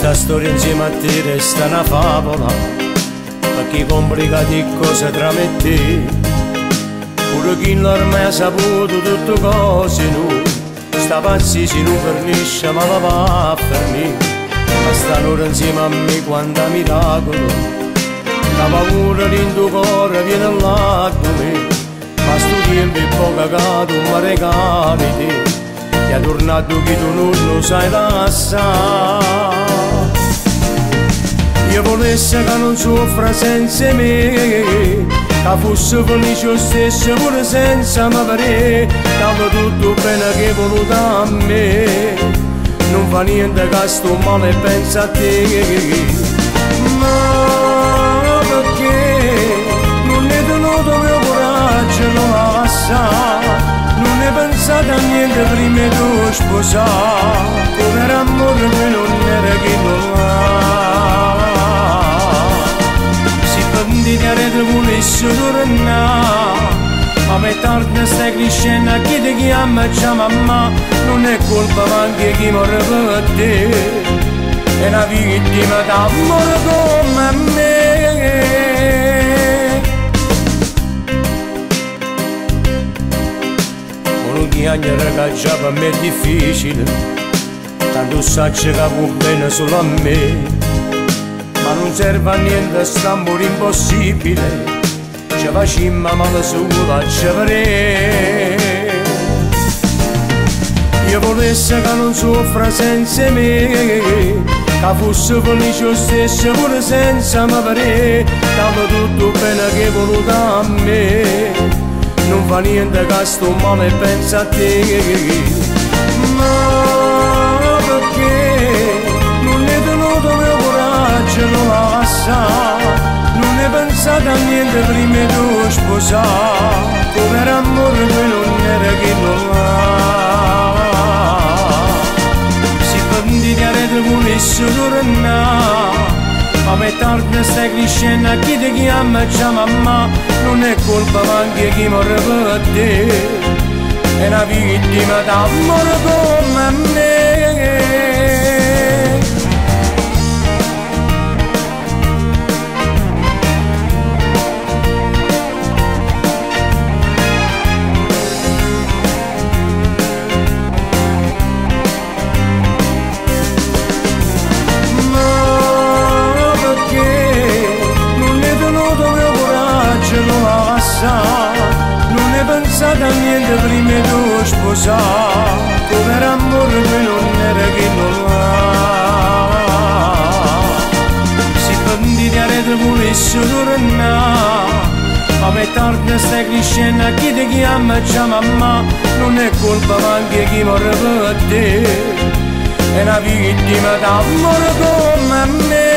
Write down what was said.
Questa storia insieme a te resta una favola, perché complicate cose tra me e te. Pure chi non ormai ha saputo tutte cose noi, sta pazzi si non fornisce ma la va a fermi. Ma stanno insieme a me quando miracolo, la paura in tuo cuore viene lacrime. Ma sto tempo è poco cagato ma regali te, ti ha tornato che tu non lo sai lasciare. Io volesse che non soffra senza me, che fosse felice lo stesso pure senza me vedere. Dammi tutto bene che è voluto a me, non fa niente che sto male e pensa a te. Ma perché non è tenuto il mio coraggio non lascia, non è pensato a niente prima di tu sposare. Come era amore che non era chi non l'ha, si prendi che rete volesse tornare. Ma me tardi stai crescendo, a chi ti chiama già mamma, non è colpa anche chi muore per te, è una vittima d'amore come me. Ogni anno ragazza per me è difficile, tanto saggio che va bene solo a me, ma non serve a niente st'amore impossibile, ci facciamo male sola ci vedere. Io volesse che non soffra senza me, che fosse felice lo stesso pure senza me vedere. Dammi tutto bene che è voluto a me, non fa niente che sto male e pensa a te. Ma perché non è tenuto il mio coraggio non lascia, non è pensato a niente prima di tu sposare. Come era amore che non era chi non l'ha, si prendi che rete volesse tornare. Ma me tardi stai crescendo, a chi ti chiama già mamma, non è colpa anche chi muore per te, è una vittima d'amore come me. Non è pensato a niente prima di tu sposare. Come era amore che non era chi non l'ha, si prendi che rete volesse tornare. Ma me tardi stai crescendo, a chi ti chiama già mamma, non è colpa anche chi muore per te, è una vittima d'amore come me.